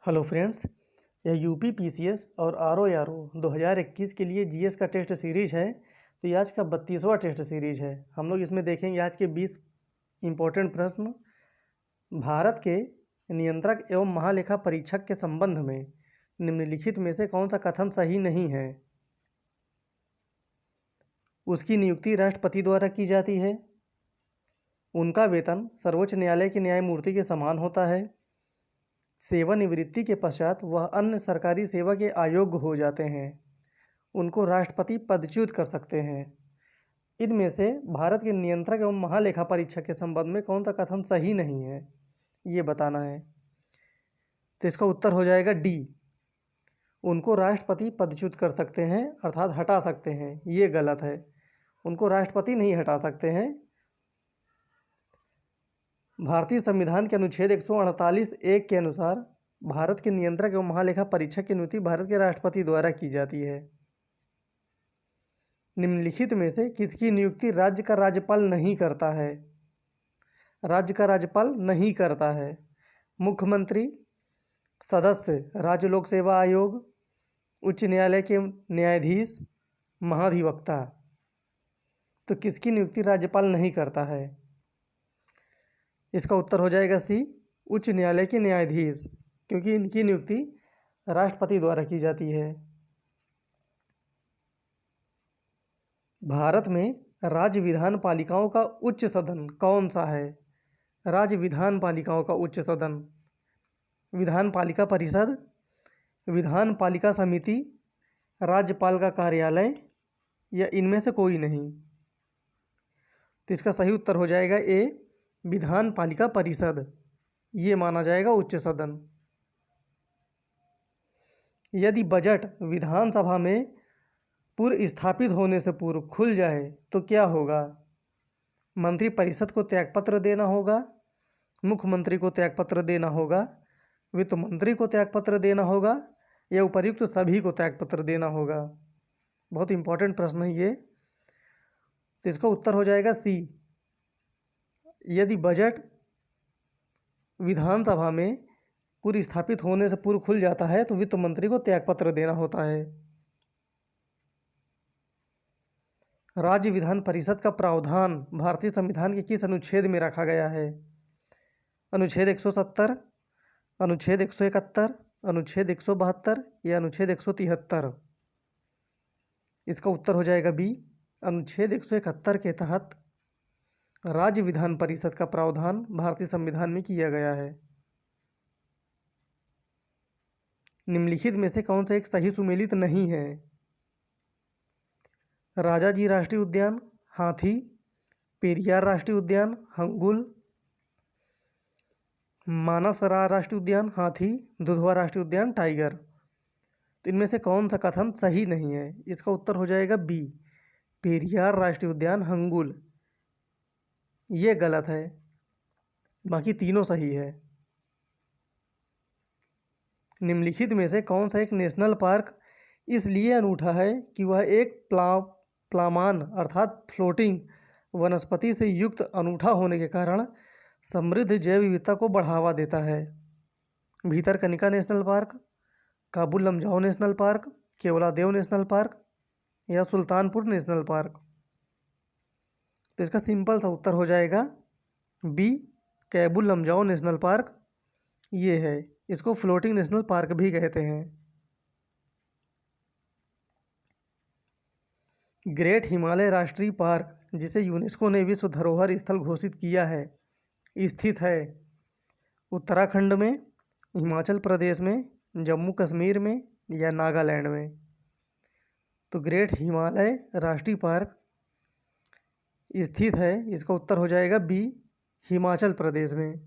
Hello friends, यह UP PCS और RO 2021 के लिए जीएस का टेस्ट सीरीज है। तो ये आज का 32वां टेस्ट सीरीज है। हम लोग इसमें देखेंगे आज के 20 इम्पोर्टेंट प्रश्न। भारत के नियंत्रक एवं महालेखा परीक्षक के संबंध में निम्नलिखित में से कौन सा कथन सही नहीं है? उसकी नियुक्ति राष्ट्रपति द्वारा की जाती है। उनका वेतन सर्वोच्च न्यायालय के न्यायमूर्ति के समान होता है। सेवानिवृत्ति के पश्चात वह अन्य सरकारी सेवा के अयोग्य हो जाते हैं। उनको राष्ट्रपति पदच्युत कर सकते हैं। इनमें से भारत के नियंत्रक एवं महालेखा परीक्षक के संबंध में कौन सा कथन सही नहीं है, ये बताना है। तो इसका उत्तर हो जाएगा डी। उनको राष्ट्रपति पदच्युत कर सकते हैं, अर्थात हटा सकते हैं। ये गलत है। उनको राष्ट्रपति नहीं हटा सकते हैं। भारतीय संविधान के अनुच्छेद 148(1) के अनुसार भारत के नियंत्रक एवं महालेखा परीक्षक की नियुक्ति भारत के राष्ट्रपति द्वारा की जाती है। निम्नलिखित में से किसकी नियुक्ति राज्य का राज्यपाल नहीं करता है? राज्य का राज्यपाल नहीं करता है। मुख्यमंत्री, सदस्य राज्य लोक सेवा आयोग, उच्च न्यायालय के न्यायाधीश, महाधिवक्ता। तो किसकी नियुक्ति राज्यपाल नहीं करता है? इसका उत्तर हो जाएगा सी, उच्च न्यायालय के न्यायाधीश, क्योंकि इनकी नियुक्ति राष्ट्रपति द्वारा की जाती है। भारत में राज्य विधान पालिकाओं का उच्च सदन कौन सा है? राज्य विधान पालिकाओं का उच्च सदन विधान पालिका परिषद, विधान पालिका समिति, राज्यपाल का कार्यालय, या इनमें से कोई नहीं। तो इसका सही उत्तर हो जाएगा ए, विधान पालिका परिषद। ये माना जाएगा उच्च सदन। यदि बजट विधानसभा में पूर्व स्थापित होने से पूर्व खुल जाए तो क्या होगा? मंत्रिपरिषद को त्यागपत्र देना होगा, मुख्यमंत्री को त्यागपत्र देना होगा, वित्त मंत्री को त्यागपत्र देना होगा, या उपर्युक्त सभी को त्यागपत्र देना होगा। बहुत इंपॉर्टेंट प्रश्न है ये। तो इसका उत्तर हो जाएगा सी। यदि बजट विधानसभा में पूर्व स्थापित होने से पूर्व खुल जाता है तो वित्त मंत्री को त्यागपत्र देना होता है। राज्य विधान परिषद का प्रावधान भारतीय संविधान के किस अनुच्छेद में रखा गया है? अनुच्छेद 170, अनुच्छेद 171, अनुच्छेद 172 या अनुच्छेद 173? इसका उत्तर हो जाएगा बी, अनुच्छेद 171 के तहत राज्य विधान परिषद का प्रावधान भारतीय संविधान में किया गया है। निम्नलिखित में से कौन सा एक सही सुमेलित नहीं है? राजाजी राष्ट्रीय उद्यान, हाथी, पेरियार राष्ट्रीय उद्यान, हंगुल, मानस राष्ट्रीय उद्यान, हाथी, दुधवा राष्ट्रीय उद्यान, टाइगर। तो इनमें से कौन सा कथन सही नहीं है? इसका उत्तर हो जाएगा बी, पेरियार राष्ट्रीय उद्यान, हंगुल। ये गलत है, बाकी तीनों सही है। निम्नलिखित में से कौन सा एक नेशनल पार्क इसलिए अनूठा है कि वह एक प्लामान अर्थात फ्लोटिंग वनस्पति से युक्त अनूठा होने के कारण समृद्ध जैव विविधता को बढ़ावा देता है? Bhitarkanika national park, Kabul Lamjao National park, Keoladeo national park, या सुल्तानपुर नेशनल पार्क? तो इसका सिंपल सा उत्तर हो जाएगा B, Keibul Lamjao National Park. ये है, इसको फ्लोटिंग नेशनल पार्क भी कहते हैं। ग्रेट हिमालय राष्ट्रीय पार्क, जिसे यूनेस्को ने विश्व धरोहर स्थल घोषित किया है, स्थित है उत्तराखंड में, हिमाचल प्रदेश में, जम्मू कश्मीर में, या नागालैंड में? तो ग्रेट हिमालय राष्ट्रीय पार्क स्थित है, इसका उत्तर हो जाएगा बी, हिमाचल प्रदेश में।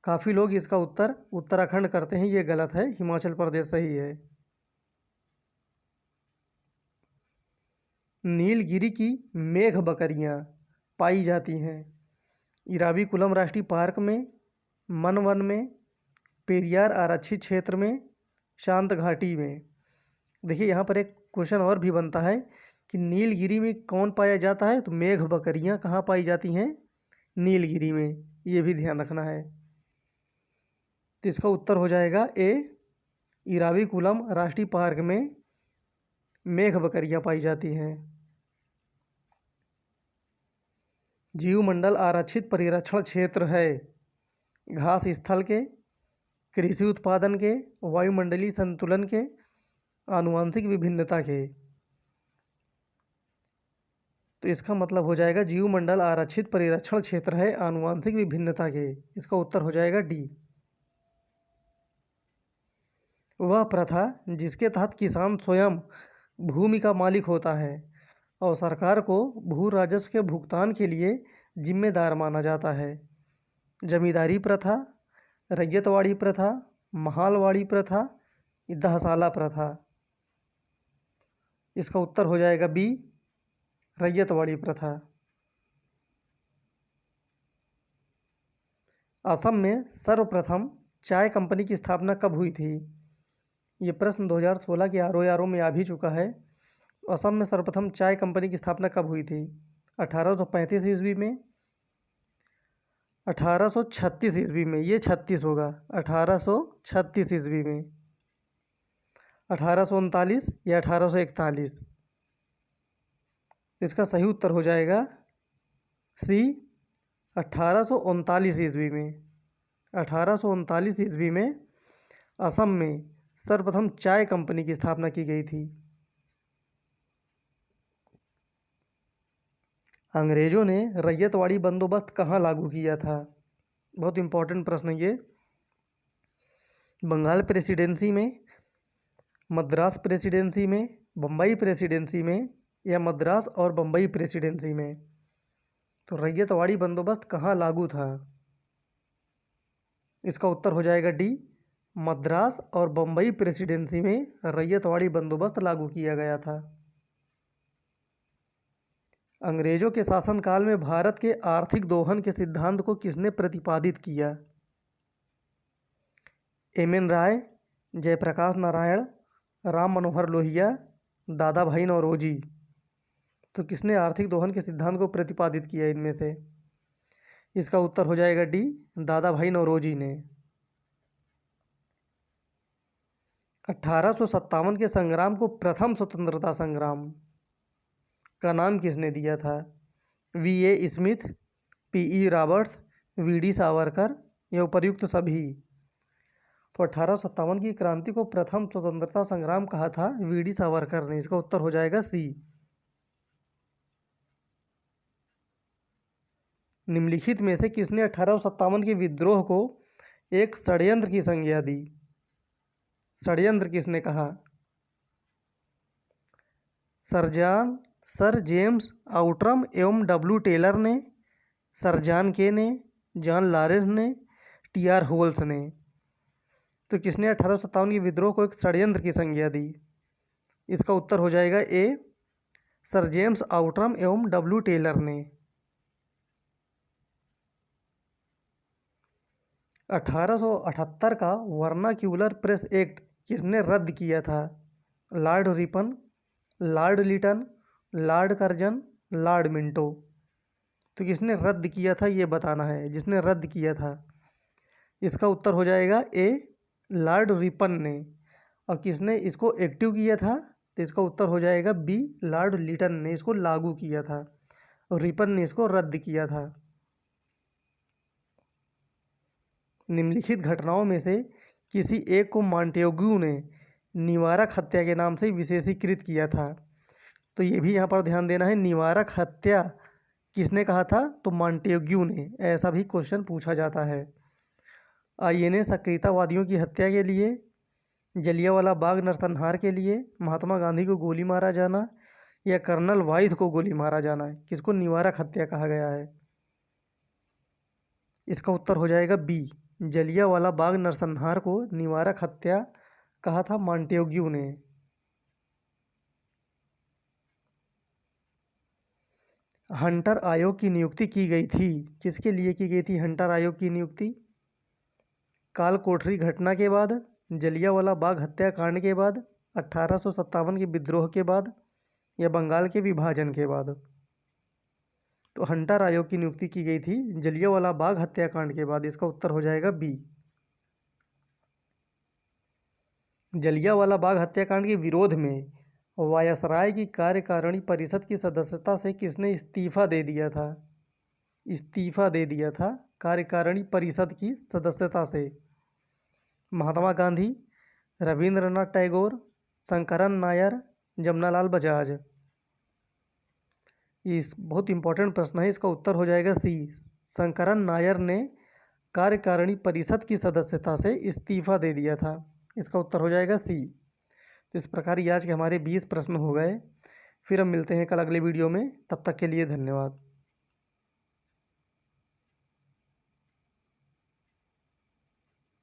काफ़ी लोग इसका उत्तर उत्तराखंड करते हैं, ये गलत है, हिमाचल प्रदेश सही है। नीलगिरी की मेघ बकरियाँ पाई जाती हैं इराविकुलम राष्ट्रीय पार्क में, मन वन में, पेरियार आरक्षित क्षेत्र में, शांत घाटी में। देखिए यहाँ पर एक क्वेश्चन और भी बनता है कि नीलगिरी में कौन पाया जाता है? तो मेघ बकरियाँ कहाँ पाई जाती हैं? नीलगिरी में। ये भी ध्यान रखना है। तो इसका उत्तर हो जाएगा ए, इराविकुलम राष्ट्रीय पार्क में मेघ बकरियां पाई जाती हैं। जीवमंडल आरक्षित परिरक्षण क्षेत्र है घास स्थल के, कृषि उत्पादन के, वायुमंडलीय संतुलन के, आनुवंशिक विभिन्नता के। तो इसका मतलब हो जाएगा जीवमंडल आरक्षित परिरक्षण क्षेत्र है आनुवंशिक विभिन्नता के। इसका उत्तर हो जाएगा डी। वह प्रथा जिसके तहत किसान स्वयं भूमि का मालिक होता है और सरकार को भू राजस्व के भुगतान के लिए जिम्मेदार माना जाता है। जमींदारी प्रथा, रैयतवाड़ी प्रथा, महालवाड़ी प्रथा, दहसाला प्रथा। इसका उत्तर हो जाएगा बी, रैयतवाड़ी प्रथा। असम में सर्वप्रथम चाय कंपनी की स्थापना कब हुई थी? ये प्रश्न 2016 के आरओ में आ भी चुका है। असम में सर्वप्रथम चाय कंपनी की स्थापना कब हुई थी? 1835 ईस्वी में, 1836 ईस्वी में, ये 36 होगा, 1836 ईस्वी में, 1839 या 1841। इसका सही उत्तर हो जाएगा सी, 1839 ईस्वी में। 1839 ईस्वी में असम में सर्वप्रथम चाय कंपनी की स्थापना की गई थी। अंग्रेजों ने रैयतवाड़ी बंदोबस्त कहाँ लागू किया था? बहुत इंपॉर्टेंट प्रश्न ये। बंगाल प्रेसिडेंसी में, मद्रास प्रेसिडेंसी में, बम्बई प्रेसिडेंसी में, या मद्रास और बम्बई प्रेसिडेंसी में? तो रैयतवाड़ी बंदोबस्त कहाँ लागू था? इसका उत्तर हो जाएगा डी, मद्रास और बम्बई प्रेसिडेंसी में रैयतवाड़ी बंदोबस्त लागू किया गया था। अंग्रेजों के शासनकाल में भारत के आर्थिक दोहन के सिद्धांत को किसने प्रतिपादित किया? एम.एन. राय, जयप्रकाश नारायण, राम मनोहर लोहिया, दादा भाई नौरोजी। तो किसने आर्थिक दोहन के सिद्धांत को प्रतिपादित किया इनमें से? इसका उत्तर हो जाएगा डी, दादा भाई नौरोजी ने। 1857 के संग्राम को प्रथम स्वतंत्रता संग्राम का नाम किसने दिया था? VA. Smith, PE. Roberts, VD. Savarkar, या उपर्युक्त सभी? तो 1857 की क्रांति को प्रथम स्वतंत्रता संग्राम कहा था वी.डी. सावरकर ने। इसका उत्तर हो जाएगा सी। निम्नलिखित में से किसने 1857 के विद्रोह को एक षड्यंत्र की संज्ञा दी? षड्यंत्र किसने कहा? सर जेम्स आउट्रम एवं डब्ल्यू टेलर ने, सर जॉन के ने, जॉन लॉरेंस ने, टी.आर. होल्स ने। तो किसने 1857 के विद्रोह को एक षड्यंत्र की संज्ञा दी? इसका उत्तर हो जाएगा ए, सर जेम्स आउट्रम एवं डब्ल्यू टेलर ने। 1878 का वर्नाक्यूलर प्रेस एक्ट किसने रद्द किया था? Lord Ripon, Lord Lytton, Lord Curzon, Lord Minto. तो किसने रद्द किया था ये बताना है, जिसने रद्द किया था। इसका उत्तर हो जाएगा ए, लॉर्ड रिपन ने। और किसने इसको एक्टिव किया था? तो इसका उत्तर हो जाएगा बी, लॉर्ड लिटन ने इसको लागू किया था और रिपन ने इसको रद्द किया था। निम्नलिखित घटनाओं में से किसी एक को मॉन्टेग्यू ने निवारक हत्या के नाम से विशेषीकृत किया था। तो ये भी यहाँ पर ध्यान देना है, निवारक हत्या किसने कहा था? तो मॉन्टेग्यू ने। ऐसा भी क्वेश्चन पूछा जाता है। आईएनए सक्रियतावादियों की हत्या के लिए, जलियांवाला बाग नरसंहार के लिए, महात्मा गांधी को गोली मारा जाना, या कर्नल वाइथ को गोली मारा जाना, किसको निवारक हत्या कहा गया है? इसका उत्तर हो जाएगा बी, जलियांवाला बाग नरसंहार को निवारक हत्या कहा था मॉन्टेग्यू ने। हंटर आयोग की नियुक्ति की गई थी, किसके लिए की गई थी हंटर आयोग की नियुक्ति? काल कोठरी घटना के बाद, जलियांवाला बाग हत्याकांड के बाद, 1857 के विद्रोह के बाद, या बंगाल के विभाजन के बाद? तो हंटर आयोग की नियुक्ति की गई थी जलियांवाला बाग हत्याकांड के बाद। इसका उत्तर हो जाएगा बी। जलियांवाला बाग हत्याकांड के विरोध में वायसराय की कार्यकारिणी परिषद की सदस्यता से किसने इस्तीफा दे दिया था? इस्तीफा दे दिया था कार्यकारिणी परिषद की सदस्यता से। महात्मा गांधी, रविंद्रनाथ टैगोर, शंकरन नायर, जमनालाल बजाज। इस बहुत इंपॉर्टेंट प्रश्न है, इसका उत्तर हो जाएगा सी। शंकरन नायर ने कार्यकारिणी परिषद की सदस्यता से इस्तीफा दे दिया था। इसका उत्तर हो जाएगा सी। तो इस प्रकार ये आज के हमारे 20 प्रश्न हो गए। फिर हम मिलते हैं कल अगले वीडियो में, तब तक के लिए धन्यवाद।